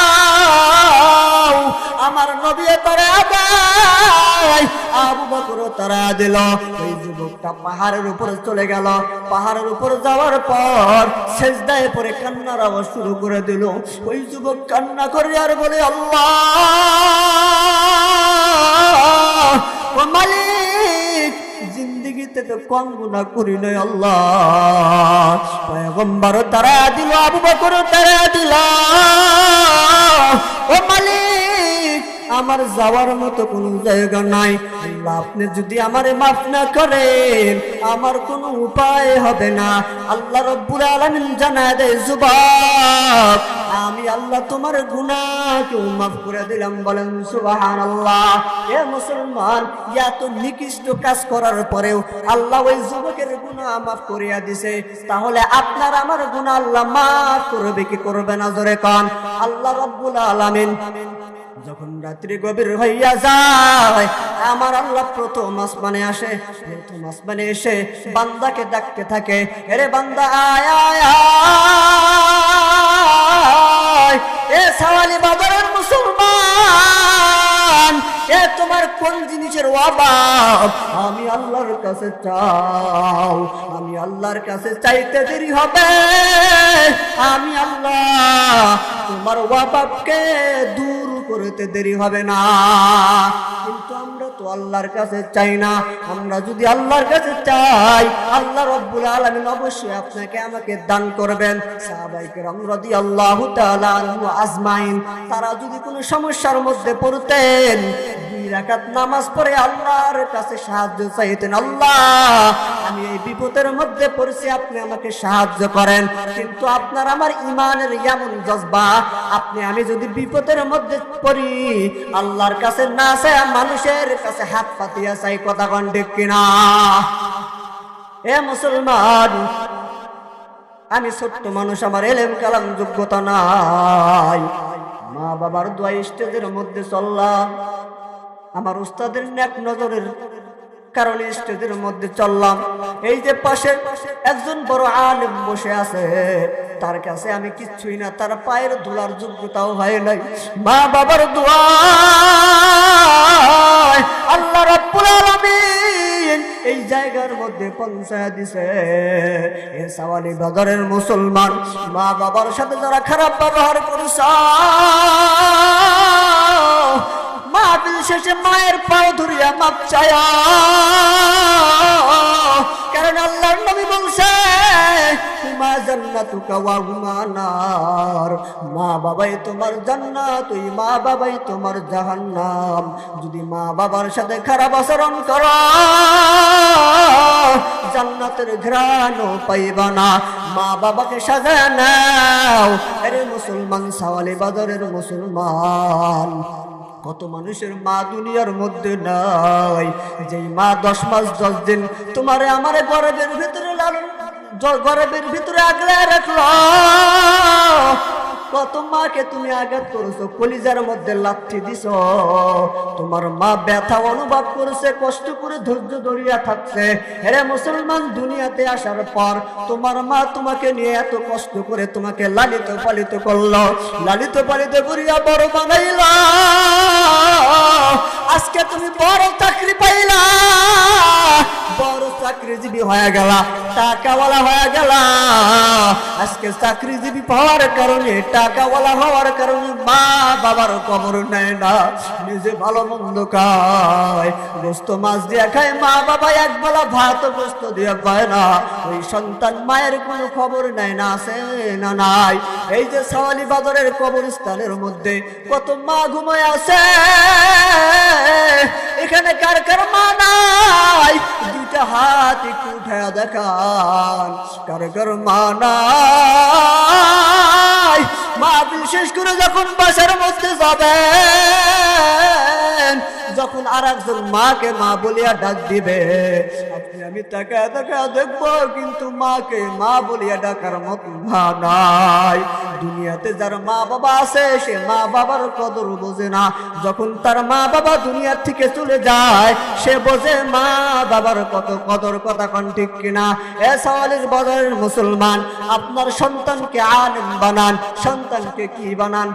S1: আমার নবী তারা দেয়, আবু বকর তারা দিল। ওই যুবকটা পাহাড়ের উপরে চলে গেল। পাহাড়ের উপরে যাওয়ার পর সেজদায় পড়ে কান্নার আওয়াজ শুরু করে দিল। ওই যুবক কান্না করে আর বলে, আল্লাহ ও মালিক, জিন্দেগিতে তো কম গুনাহ করি নাই আল্লাহ। পয়গম্বর তারা দিল, আবু বকর তারা দিল, ও মালিক, আমার যাওয়ার মতো কোনো জায়গা নাই। আল্লাহ, আপনি যদি আমারে মাফ না করেন আমার কোনো উপায় হবে না। আল্লাহ রব্বুল আলামিন জানায় দেয়, যুবক, আমি আল্লাহ তোমার গুনাহকে মাফ করে দিলাম। বলেন সুবহানাল্লাহ। এ মুসলমান, এত নিকৃষ্ট কাজ করার পরেও আল্লাহ ওই যুবকের গুনাহ মাফ করিয়া দিছে। তাহলে আপনার আমার গুনাহ আল্লাহ মাফ করবে কি করবে না? জোরে কান। আল্লাহ রব্বুল আলামিন যখন রাত্রি গভীর হইয়া যায়, আমার আল্লাহ প্রথম আসমানে আসে। প্রথম আসমানে এসে বান্দাকে ডাকতে থাকে, এরে বান্দা আয় আয় আয়। এ সাওয়ালি বাজারের মুসলমান, এ তোমার কোন জিনিসের অভাব? আমি আল্লাহর কাছে চাও। আমি আল্লাহর কাছে চাইতে দেরি হবে, আমি আল্লাহ তোমার অভাবকে দূর করতে দেরি হবে না। কিন্তু আমরা তো আল্লাহর কাছে চাই না। আমরা যদি আল্লাহর কাছে চাই, আল্লাহ রব্বুল আলামিন অবশ্যই আপনাকে আমাকে দান করবেন। সাহাবায়ে কেরাম রাদিয়াল্লাহু তাআলা আনহু আজমাইন, তারা যদি কোনো সমস্যার মধ্যে পড়তেন, 2 রাকাত নামাজ পড়ে আল্লাহর কাছে সাহায্য চাইতেন, আল্লাহ আমি এই বিপদের মধ্যে পড়েছি, আপনি আমাকে সাহায্য করেন। কিন্তু আপনার আমার ঈমানের এমন জজবা, আমি যদি বিপদের মধ্যে পড়ি আল্লাহর কাছে না চাই, মানুষের কাছে হাত পাতিয়া চাই। কথা কোন ঠিক কিনা? এ মুসলমান, আমি ছোট্ট মানুষ, আমার এলেম কালাম যোগ্যতা নাই। মা বাবার দোয়া স্টেজের মধ্যে চললাম, আমার উস্তাদের নেক নজরের কারণে স্টেজের মধ্যে চললাম। এই যে পাশে একজন বড় আলেম বসে আছে, তার কাছে আমি কিচ্ছুই না, তার পায়ের ধুলার যোগ্যতাও হয় নাই। মা বাবার দোয়া আল্লাহ রাব্বুল আলামিন এই জায়গার মধ্যে পৌঁছায় দিছে। এ সাওয়ালি বাজারের মুসলমান, মা বাবার সাথে যারা খারাপ ব্যবহার করেছে, মাহফিল শেষে মায়ের পাও ধরিয়া মাপ চায়া, কারণ আল্লাহর নবী বলছে, হুমা জান্নাতুকা ওয়া হুমা নার, মা বাবাই তোমার জান্নাত, ওই মা বাবাই তোমার জাহান্নাম। যদি মা বাবার সাথে খারাপ আচরণ করো, জান্নাতের ঘ্রাণও পাইবা না। মা বাবাকে সাজায় নাও। আরে মুসলমান, সাওয়ালি বাজারের মুসলমান, কত মানুষের মা দুনিয়ার মধ্যে নাই, যেই মা 10 মাস 10 দিন তোমারে আমারে গর্ভের ভিতরে লালন, গর্ভের ভিতরে আগলে রাখলো। কত মাকে তুমি আঘাত করেছো, কলিজার মধ্যে লাথি দিছো। তোমার মা ব্যথা অনুভব করেছে, কষ্ট করে ধৈর্য ধরিয়া থাকছে। হে মুসলমান, দুনিয়াতে আসার পর তোমার মা তোমাকে নিয়ে এত কষ্ট করে তোমাকে লালিত পালিত করলো, লালিত পালিত করিয়া বড় বানাইলা। আজকে তুমি বড় চাকরি পাইলা, বড় চাকরিজীবী হয়ে গেলা, টাকাওয়ালা হয়ে গেলা। আজকে চাকরিজীবী হওয়ার কারণে, টাকাওয়ালা হওয়ার কারণে মা বাবার খবর নেয় না, নিজে ভালো মন্দ খায়, গোস্ত মাছ দিয়ে খায়, মা বাবা একবেলা ভাত গোস্ত দিয়ে পায় না। ওই সন্তান মায়ের কোনো খবর নেয় না, আছে না নাই? এই যে সাওয়ালি বাজারের কবরস্থানের মধ্যে কত মা ঘুমায় আছে, এখানে কার কার মা নাই? 2টা হাত একটু উঠায়া দেখান, কার কার মা নাই? মা বিশেষ করে যখন বাসার মধ্যে যাবেন, যখন আরেকজন মাকে মা বলিয়া ডাক দিবে, আপনি আমি তাকে দেখবো, কিন্তু মাকে মা বলিয়া ডাকার মত মা নাই। দুনিয়াতে যার মা বাবা আছে সে মা বাবার কদর বোঝে না। যখন তার মা বাবা দুনিয়া থেকে চলে যায় সে বোঝে মা বাবার কত কদর। কথা কোন ঠিক কিনা? এ সাওয়ালের বাজারের মুসলমান, আপনার সন্তানকে আলেম বানান। সন্তানকে কি বানান?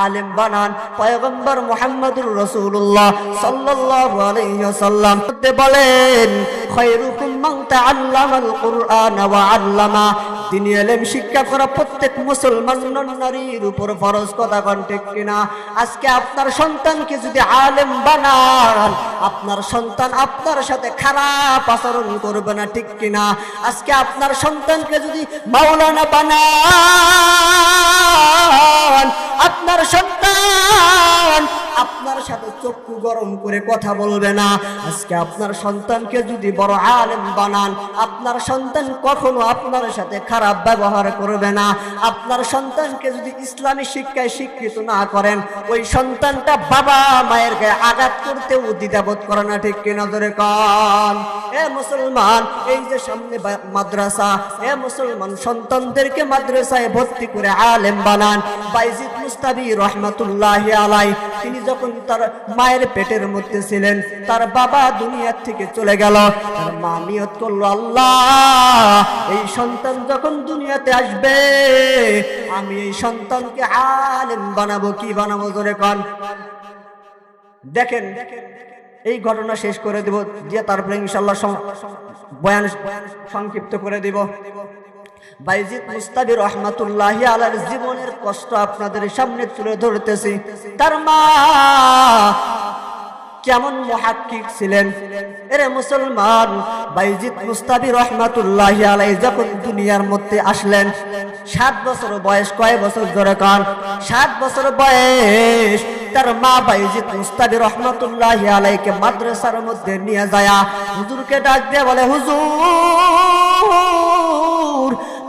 S1: আলেম বানান। পয়গম্বর মুহাম্মদুর রাসূলুল্লাহ সাল্লাল্লাহু আলাইহি ওয়াসাল্লাম বলেন, খায়রুকুম মান তাআল্লামাল কুরআন ওয়া আল্লামা। দ্বীনি ইলম শিক্ষা করা প্রত্যেক মুসলমান নারীর উপর ফরজ। কথা কোন ঠিক কিনা? আজকে আপনার সন্তানকে যদি আলেম বানান, আপনার সন্তান আপনার সাথে খারাপ আচরণ করবে না, ঠিক কিনা? আজকে আপনার সন্তানকে যদি মাওলানা বানান, আপনার সন্তান আপনার সাথে চক্ষু গরম করে কথা বলবে না। আজকে আপনার সন্তানকে যদি বড় আলেম বানান, আপনার সন্তান কখনো আপনার সাথে খারাপ ব্যবহার করবে না। আপনার সন্তানকে যদি ইসলামী শিক্ষায় শিক্ষিত না করেন, ওই সন্তানটা বাবা মায়ের গায়ে আঘাত করতেও দ্বিধাবোধ করে না, ঠিক কিনা? জোরে কান। এ মুসলমান, এই যে সামনে মাদ্রাসা, এ মুসলমান সন্তানদেরকে মাদ্রাসায় ভর্তি করে আলেম বানান। বাইজিদ মুস্তাবি রহমাতুল্লাহি আলাইহি, তিনি যখন তার মায়ের পেটের মধ্যে ছিলেন, তার বাবা দুনিয়ার থেকে চলে গেল, তার মা নিয়ত করলো, আল্লাহ এই সন্তান যখন দুনিয়াতে আসবে আমি এই সন্তানকে আলেম বানাবো। কি বানাবো? জোরে কোন। দেখেন, এই ঘটনা শেষ করে দেব, দিয়ে তারপরে ইনশাআল্লাহ বয়ান সংক্ষিপ্ত করে দিব। বাইজিদ মুস্তাবি রহমাতুল্লাহি আলাইহির জীবনের কষ্ট আপনাদের সামনে তুলে ধরতেছি। তার মা কেমন মুহাক্কিক ছিলেন। এরে মুসলমান, বাইজিদ মুস্তাবি রহমাতুল্লাহি আলাইহি যখন দুনিয়ার মধ্যে আসলেন, 7 বছর বয়স। কয় বছর? জোরে কান। 7 বছর বয়স। তার মা বাইজিদ মুস্তাবি রহমাতুল্লাহি আলাইহিকে মাদ্রাসার মধ্যে নিয়ে যায় হুজুরকে ডাক দিয়ে বলে, হুজুর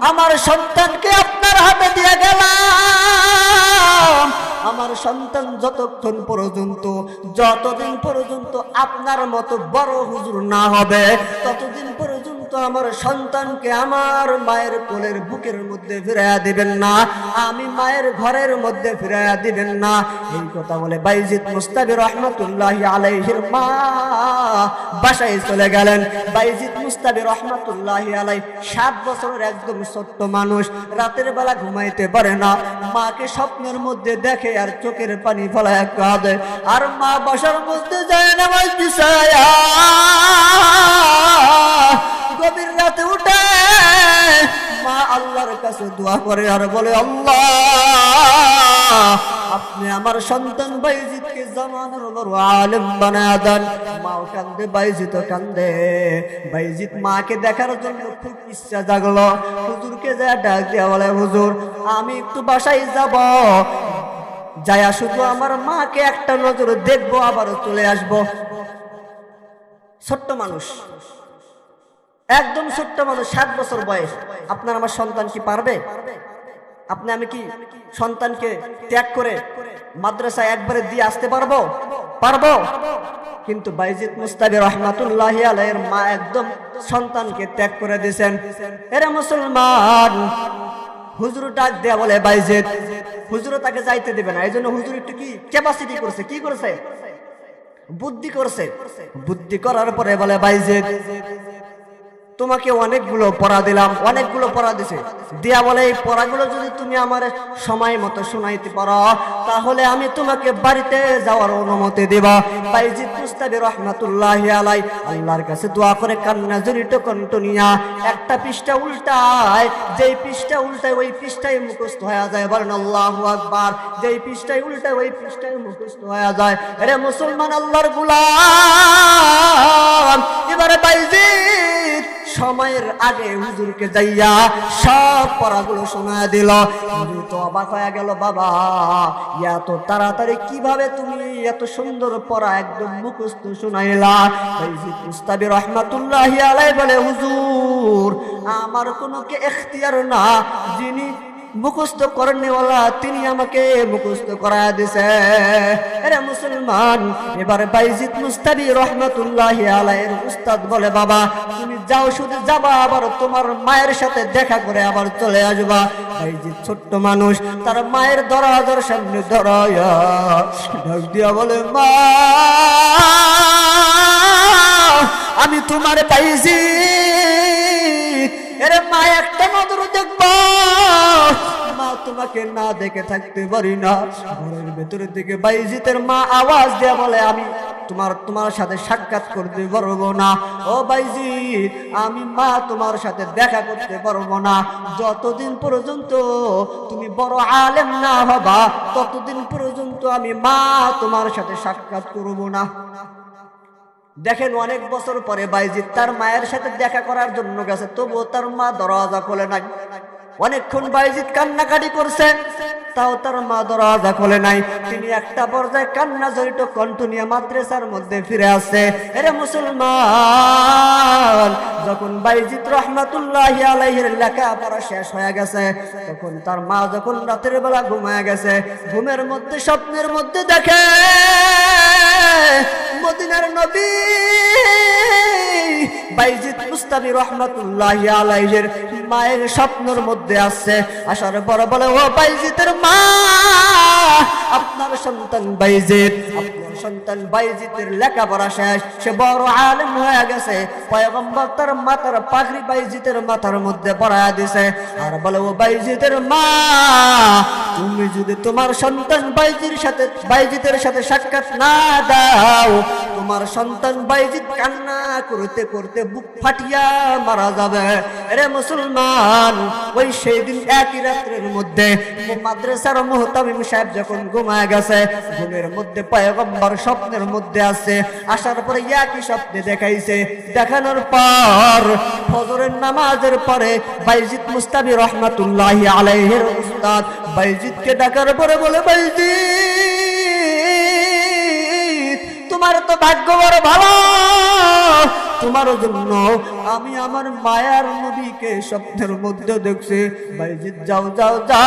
S1: আমার সন্তানকে আপনার হাতে দিয়ে গেলাম। আমার সন্তান যতদিন পর্যন্ত আপনার মতো বড় হুজুর না হবে, ততদিন পর্যন্ত আমার সন্তানকে আমার মায়ের কোলের বুকের মধ্যে ফিরাইয়া দিবেন না, আমি মায়ের ঘরের মধ্যে ফিরাইয়া দিবেন না। এই কথা বলে বাইজিদ মুস্তাবি রহমাতুল্লাহি আলাইহির মা বাসায় চলে গেলেন। বাইজিদ মুস্তাবি রহমাতুল্লাহি আলাইহি 7 বছরের একদম ছোট্ট মানুষ, রাতের বেলা ঘুমাইতে পারে না। মাকে স্বপ্নের মধ্যে দেখে আর চোখের পানি ফলায় কাঁদে। আর মা বাসার মধ্যে যায় নামাজ বিছায়া গভীর রাতে উঠে মা আল্লাহর কাছে দোয়া করে আর বলে, আল্লাহ আপনি আমার সন্তান বাইজিদকে জামানার বড় আলেম বানায়া দেন। মাও কান্দে, বাইজিদও কান্দে। বাইজিদ মাকে দেখার জন্য খুব ইচ্ছা জাগলো। হুজুরকে যা ডাক দিয়া বলে, হুজুর আমি একটু বাসায় যাব, যায়া শুধু আমার মাকে একটা নজর দেখবো, আবারও চলে আসবো। ছোট্ট মানুষ, একদম ছোট্ট মানুষ, 7 বছর বয়স। আপনার আমার সন্তান কি পারবে? আপনি আমি কি সন্তানকে ত্যাগ করে মাদ্রাসায় একবারে দিয়ে আসতে পারবো? কিন্তু বাইজিদ মুস্তাবি রহমাতুল্লাহি আলাইহির মা একদম সন্তানকে ত্যাগ করে দিয়েছেন। এরা মুসলমান, হুজুর ডাক দেয়া বলে বাইজিদ, হুজুরও তাকে যাইতে দেবে না। এই জন্য হুজুর একটু কি ক্যাপাসিটি করছে, কি করছে? বুদ্ধি করছে। বুদ্ধি করার পরে বলে, বাইজিদ তোমাকে অনেকগুলো পড়া দিলাম, অনেকগুলো পড়া দিছে দিয়া বলে, এই পড়াগুলো যদি তুমি আমার সময় মতো শোনাইতে পারো তাহলে আমি তোমাকে বাড়িতে যাওয়ার অনুমতি দেব। বাইজিদ মুস্তাবি রহমাতুল্লাহি আলাইহি আল্লাহর কাছে দোয়া করে কান্না জড়িত কণ্ঠ নিয়া একটা পৃষ্ঠা উল্টায়, যেই পৃষ্ঠা উল্টায় ওই পৃষ্ঠায় মুখস্থ হয়ে যায়। বলেন আল্লাহু আকবার। যেই পৃষ্ঠায় উল্টায় ওই পৃষ্ঠায় মুখস্থ হয়ে যায়। আরে মুসলমান আল্লাহর গোলাম, এবারে বাইজিদ সময়ের আগে হুজুরকে যাইয়া সব পড়াগুলো শোনা দিল। হুজুর তো অবাক হয়ে গেল, বাবা এত তাড়াতাড়ি কিভাবে তুমি এত সুন্দর পড়া একদম মুখস্থ শোনাইলা? বাইজিদ মুস্তাবি রহমাতুল্লাহি আলাইহি বলে, হুজুর আমার কোনো এখতিয়ার না, যিনি মুখস্থ করেনওয়ালা তিনি আমাকে মুখস্থ করায় দিছে। এরা মুসলমান, এবার বাইজিদ মুস্তাবি রহমাতুল্লাহি আলাইহির উস্তাদ বলে, বাবা তুমি যাও, শুধু যাবা, আবার তোমার মায়ের সাথে দেখা করে আবার চলে আসবা। বাইজিদ ছোট্ট মানুষ, তার মায়ের দরজার সামনে দাঁড়ায়া ডাক দিয়া বলে, মা আমি তোমার বাইজিদ, এরে মা একটা নজর দেখবা, মা তোমাকে না দেখে থাকতে পারি না। ঘরের ভেতরের দিকে বাইজিতের মা আওয়াজ দেয়া বলে, আমি তোমার সাথে সাক্ষাৎ করতে পারবো না। ও বাইজিদ, আমি মা তোমার সাথে দেখা করতে পারবো না। যতদিন পর্যন্ত তুমি বড় আলেম না হবা, ততদিন পর্যন্ত আমি মা তোমার সাথে সাক্ষাৎ করবো না। দেখেন, অনেক বছর পরে বাইজিদ তার মায়ের সাথে দেখা করার জন্য গেছে, তবুও তার মা দরজা খোলে নাই। অনেকক্ষণ বাইজিদ কান্নাকাটি করছে, তাও তার মা দরজা খোলে নাই। তিনি একটা পর্যায়ে কান্না জড়িত কণ্ঠ নিয়ে মাদ্রাসার মধ্যে ফিরে আসছে। এরে মুসলমান, যখন বাইজিদ রহমাতুল্লাহি আলাইহির লেখাপড়া শেষ হয়ে গেছে, তখন তার মা যখন রাতের বেলা ঘুমায় গেছে, ঘুমের মধ্যে স্বপ্নের মধ্যে দেখে মদিনার নবী বাইজিদ মুস্তাবি রহমাতুল্লাহি আলাইহির মায়ের স্বপ্নের মধ্যে আসছে। আসার পর বলে, ও বাইজিদের মা, আপনার সন্তান বাইজিদ, আপনার সন্তান বাইজিদের লেখাপড়া শেষ, সে বড় আলেম হয়ে গেছে। পয়গম্বর তার মাথার পাগড়ি বাইজিদের মাথার মধ্যে পরায়া দিছে। আর বলে, ও বাইজিদের মা, তুমি যদি তোমার সন্তান বাইজিদের সাথে সাক্ষাৎ না দাও, তোমার সন্তান বাইজিদ কান্না করতে করতে বুক ফাটিয়া মারা যাবে। আরে মুসলমান, ওই সেই দিন একই রাত্রের মধ্যে মাদ্রাসার মুহতামিম সাহেব যখন ঘুমায় গেছে, ঘুমের মধ্যে পয়গম্বর স্বপ্নের মধ্যে আছে। আসার পরে একই স্বপ্নে দেখাইছে। দেখানোর পর ফজরের নামাজের পরে বাইজিদ মুস্তাবি রহমাতুল্লাহি আলাইহির উস্তাদ বাইজিদকে ডাকার পরে বলে, বাইজিদ তোমার তো ভাগ্য বড় ভালো, তোমার জন্য আমি আমার মায়ার নবীকে স্বপ্নের মধ্যে দেখছি। বাইজিদ যাও যাও যাও,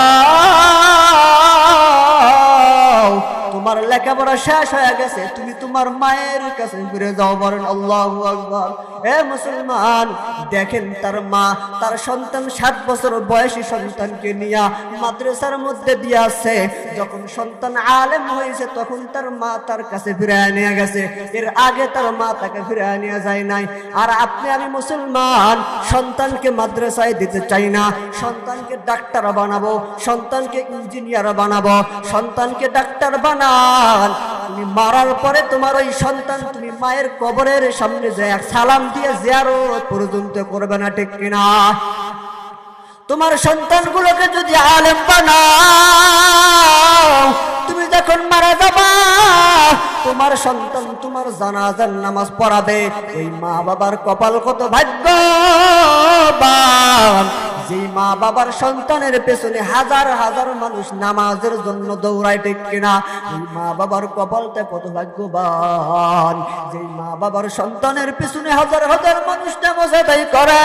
S1: তোমার লেখাপড়া শেষ হয়ে গেছে, তুমি তোমার মায়ের কাছে ফিরে যাও। বলেন আল্লাহু আকবার। এ মুসলমান, দেখেন তার মা তার সন্তান 7 বছর বয়সী সন্তানকে নিয়ে মাদ্রাসার মধ্যে দিয়ে আসছে। যখন সন্তান আলেম হয়েছে, তখন তার মা তার কাছে ফিরে নিয়ে গেছে। এর আগে তার মা তাকে ফিরে নিয়ে যায় নাই। আর আপনি আমি মুসলমান, সন্তানকে মাদ্রাসায় দিতে চাই না, সন্তানকে ডাক্তার বানাবো, সন্তানকে ইঞ্জিনিয়ার বানাবো, সন্তানকে ডাক্তার বানান। তুমি মারার পরে তোমার ওই সন্তান তুমি মায়ের কবরের সামনে যায় সালাম দিয়ে জিয়ারত পর্যন্ত করবে না, ঠিক কিনা? তোমার সন্তানগুলোকে যদি আলেম বানাও, তুমি যখন মারা যাবা, তোমার সন্তান তোমার জানাজার নামাজ পড়াবে। ওই মা বাবার কপাল কত ভাগ্যবান, যে মা বাবার সন্তানের পেছনে হাজার হাজার মানুষ নামাজের জন্য দৌড়ায়, ঠিক কিনা? ওই মা বাবার কপালটা কত ভাগ্যবান, যে মা বাবার সন্তানের পেছনে হাজার হাজার মানুষ নামাজ আদায় করে।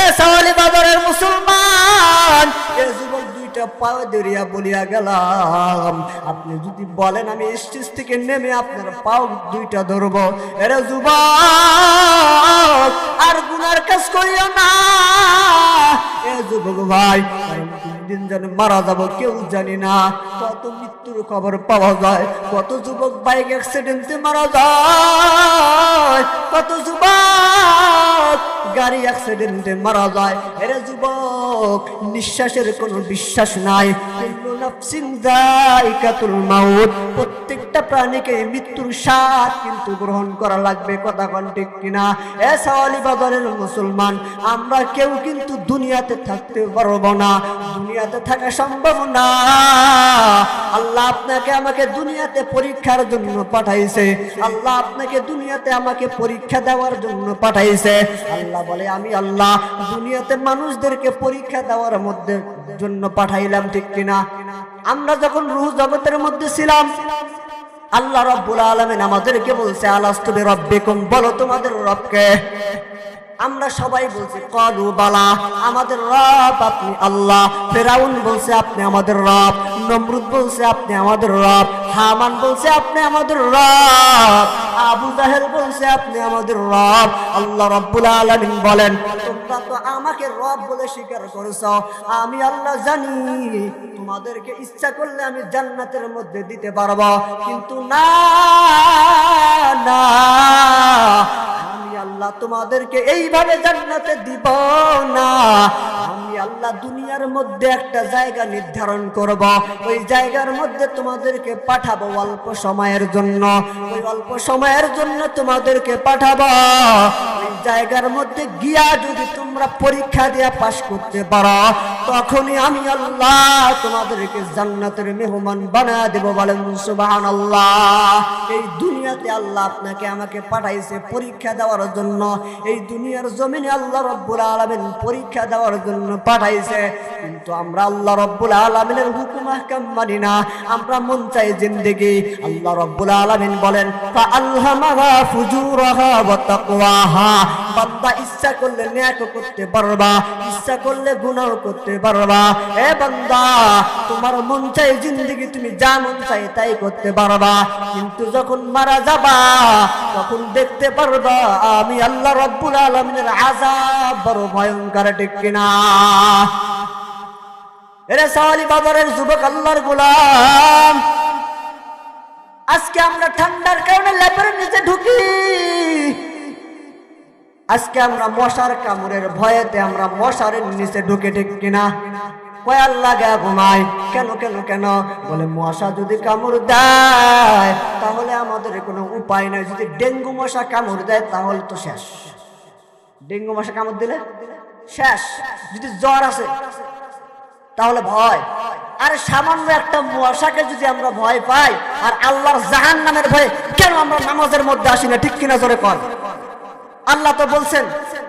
S1: এ সাওয়ালি বাজারের মুসলমান, এ যুবক দুইটা পাও ধরিয়া বলিয়া গেলাম, আপনি যদি বলেন আমি স্টেজ থেকে নেমে আপনার পাও দুইটা ধরবো, এরে যুবক আর গুনার কাজ করিও না। এ যুবক ভাই, দিন যেন মারা যাবো কেউ জানি না। কত মৃত্যুর খবর পাওয়া যায়, কত যুবক বাইক অ্যাক্সিডেন্টে মারা যায়, কত যুবক গাড়ি অ্যাক্সিডেন্টে মারা যায়। এরে যুবক, নিঃশ্বাসের কোনো বিশ্বাস নাই। কুল্লু নাফসিন যায়কাতুল মাউত, প্রত্যেকটা প্রাণীকে মৃত্যুর স্বাদ কিন্তু গ্রহণ করা লাগবে। কথা কোন ঠিক কিনা? এ সাওয়ালি বাজারের মুসলমান, আমরা কেউ কিন্তু দুনিয়াতে থাকতে পারবো না, দুনিয়াতে থাকা সম্ভব না। আল্লাহ আপনাকে আমাকে দুনিয়াতে পরীক্ষার জন্য পাঠাইছে, আল্লাহ আপনাকে দুনিয়াতে আমাকে পরীক্ষা দেওয়ার জন্য পাঠাইছে। আল্লাহ বলে, আমি আল্লাহ দুনিয়াতে মানুষদেরকে পরীক্ষা দেওয়ার মধ্যে জন্য পাঠাইলাম, ঠিক কিনা? আমরা যখন রূহ জগতের মধ্যে ছিলাম, আল্লাহ রাব্বুল আলামিন আমাদেরকে বলছে, আলাস্তু বিরাব্বিকুম, বলো তোমাদের রবকে। আমরা সবাই বলছি ক্বালু বালা, আমাদের রব আপনি আল্লাহ। ফিরআউন বলছে আপনি আমাদের রব, নমরুদ বলছে আপনি আমাদের রব, হামান বলছে আপনি আমাদের রব, আবু জাহেল বলছে আপনি আমাদের রব। আল্লাহ রাব্বুল আলামিন বলেন তোমরা তো আমাকে রব বলে স্বীকার করেছো, আমি আল্লাহ জানি তোমাদেরকে ইচ্ছা করলে আমি জান্নাতের মধ্যে দিতে পারবো, কিন্তু না না, আমি আল্লাহ তোমাদেরকে এইভাবে জান্নাতে দিব না। আমি আল্লাহ দুনিয়ার মধ্যে একটা জায়গা নির্ধারণ করব, ওই জায়গার মধ্যে তোমাদেরকে পাঠাবো অল্প সময়ের জন্য, ওই অল্প সময়ের জন্য তোমাদেরকে পাঠাবো। ওই জায়গার মধ্যে গিয়া যদি তোমরা পরীক্ষা দিয়ে পাশ করতে পারো, তখনই আমি আল্লাহ তোমাদেরকে জান্নাতের মেহমান বানায় দেব। বলেন সুবহানাল্লাহ। এই দুনিয়াতে আল্লাহ আপনাকে আমাকে পাঠাইছে পরীক্ষা দেওয়ার জন্য, এই দুনিয়ার জমিনে আল্লাহ রাব্বুল আলামিন পরীক্ষা দেওয়ার জন্য পাঠাইছে, কিন্তু আমরা আল্লাহ রাব্বুল আলামিনের হুকুম আহকাম মানি না, আমরা মন চাই জিন্দেগি। আল্লাহ রাব্বুল আলামিন বলেন ফাআলহামাহা ফুজুরাহা ওয়া তাকওয়াহা, বান্দা ইচ্ছা করলে নেক করতে পারবা, ইচ্ছা করলে গুনাহ করতে পারবা। এ বান্দা, তোমার মন চাই জিন্দেগি তুমি যা মন চাই তাই করতে পারবা, কিন্তু যখন মারা যাবা তখন দেখতে পারবা আমি আল্লাহ রাব্বুল আলামিনের আযাব বড় ভয়ঙ্কর, ঠিক কিনা? এরে সাওয়ালি বাজারের যুবক আল্লাহর গোলাম, আজকে আমরা ঠান্ডার কারণে ল্যাপের নিচে ঢুকি, আজকে আমরা মশার কামড়ের ভয়েতে আমরা মশারের নিচে ঢুকে, ঠিক কিনা? কয়াল লাগা ঘুমাই, কেন কেন কেন? বলে মশা যদি কামড় দেয় তাহলে আমাদের কোনো উপায় নাই, যদি ডেঙ্গু মশা কামড় দেয় তাহলে তো শেষ। ডেঙ্গু মশা কামড় দিলে শেষ। যদি জ্বর আছে তাহলে ভয়। আর সামান্য একটা মশাকে যদি আমরা ভয় পাই, আর আল্লাহর জাহান্নামের ভয়ে কেন আমরা নামাজের মধ্যে আসি না, ঠিক কিনা? জোরে কর। আল্লাহ তো বলছেন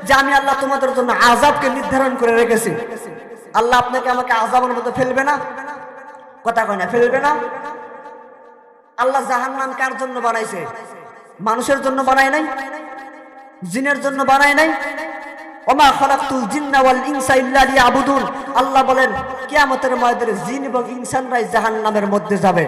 S1: যে আমি আল্লাহ তোমাদের জন্য আযাবকে নির্ধারণ করে রেখেছি। আল্লাহ আপনাকে আমাকে আযাবের মধ্যে ফেলবে না? কথা কয় না, ফেলবে না। আল্লাহ জাহান্নাম কার জন্য বানাইছে? মানুষের জন্য বানায় নাই, জিনের জন্য বানায় নাই। ওমা খালাকতুল জিন্না ওয়াল ইনসা ইল্লা লিয়াবুদুন। আল্লাহ বলেন কিয়ামতের ময়দানে জিন এবং ইনসানরাই জাহান্নামের মধ্যে যাবে।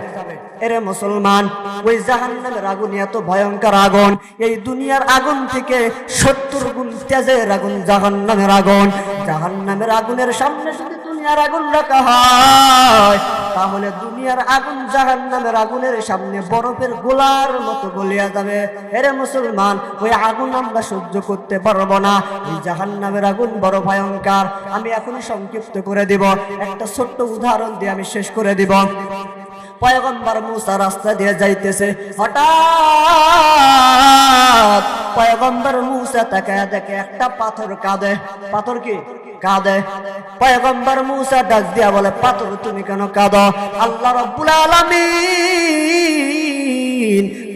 S1: এরে মুসলমান, ওই জাহান্নামের আগুন এত ভয়ঙ্কর আগুন, এই দুনিয়ার আগুন থেকে 70 গুণ তেজের আগুন জাহান্নামের আগুন। জাহান্নামের আগুনের সামনে যদি দুনিয়ার আগুন রাখা হয়, তাহলে দুনিয়ার আগুন জাহান্নামের আগুনের সামনে বরফের গোলার মতো গলিয়া যাবে। এরে মুসলমান, ওই আগুন আমরা সহ্য করতে পারবো না। এই জাহান্নামের আগুন বড় ভয়ঙ্কর। আমি এখনই সংক্ষিপ্ত করে দিব, একটা ছোট্ট উদাহরণ দিয়ে আমি শেষ করে দিব। পয়গম্বর মুসা রাস্তা দিয়ে যাইতেছে, হঠাৎ পয়গম্বর মুসা তাকায় দেখে একটা পাথর কাঁদে। পাথর কি কাঁদে? পয়গম্বর মুসা ডাক দিয়া বলে পাথর তুমি কেন কাঁদো? আল্লাহ রাব্বুল আলামিন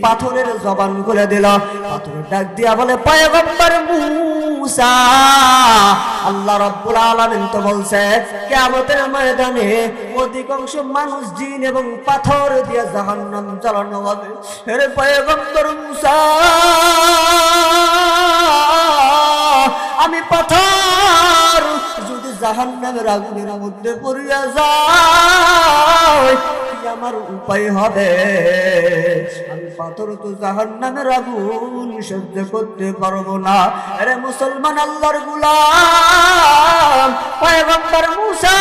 S1: পাথরের জবান খুলে দিল। পাথর ডাক দিয়া বলে পয়গম্বর মুসা, আল্লাহ রাব্বুল আলামিন তো বলছে কিয়ামতের ময়দানে অধিকাংশ মানুষ, জিন এবং পাথর দিয়ে জাহান্নাম জ্বালানো হবে। হে পয়গম্বর মুসা, আমি পাথর যদি জাহান্নামের আগুনের মধ্যে পড়িয়া যায় আমার উপায় হবে? আমি পাথর তো জাহান্নামের আগুন সহ্য করতে পারবো না। আরে মুসলমান আল্লাহর গোলাম পয়গম্বর মুসা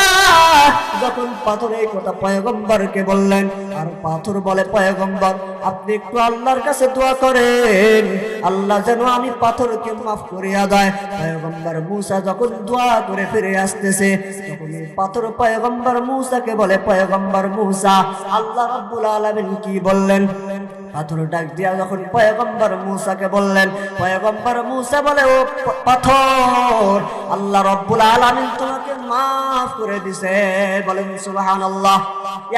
S1: যখন পাথর এই কথা পয়গম্বরকে বললেন, আর পাথর বলে পয়গম্বর আপনি একটু আল্লাহর কাছে দোয়া করেন, আল্লাহ যেন আমি পাথরকে মাফ করিয়া দেয়। পয়গম্বর মুসা যখন দোয়া করে ফিরে আসতেছে, তখন এই পাথর পয়গম্বর মুসাকে বলে পয়গম্বর মুসা আল্লাহ রাব্বুল আলামিন কি বললেন? পাথর ডাক দিয়া যখন পয়গম্বর মুসাকে বললেন, পয়গম্বর মুসা বলে ও পাথর, আল্লাহ রাব্বুল আলামিন তোমাকে মাফ করে দিয়েছে। বলেন সুবহানাল্লাহ।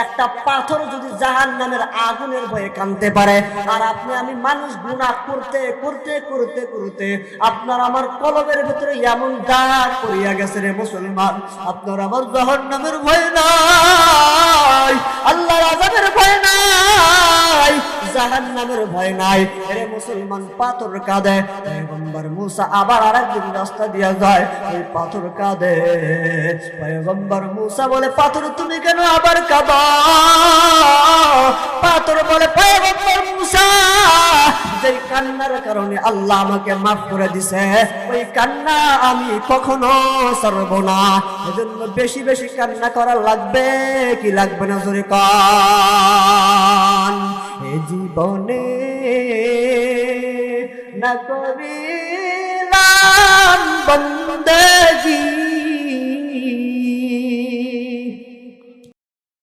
S1: একটা পাথর যদি জাহান্নামের আগুনের ভয়ে কাঁদতে পারে, আর আপনি আমি মানুষ গুনাহ করতে করতে করতে করতে আপনার আমার কলবের ভিতরে এমন দাগ পড়িয়া গেছে রে মুসলমান, আপনার আমার জাহান্নামের ভয় নাই, আল্লাহর আযাবের ভয় নাই, জাহান্নামের ভয় নাই। রে মুসলমান পাথর কাঁদে। পয়গম্বর মুসা আবার আরেকদিন রাস্তা দিয়া যায়, ওই পাথর কাঁদে। পয়গম্বর মুসা বলে, পাথর তুমি কেন আবার কাঁদো? পাথর বলে, পয়গম্বর মুসা, যে কান্নার কারণে আল্লাহ আমাকে মাফ করে দিছে, ওই কান্না আমি কখনো ছাড়ব না। এজন্য বেশি বেশি কান্না করা লাগবে কি লাগবে না জোরে কান। এ জীবনে না করি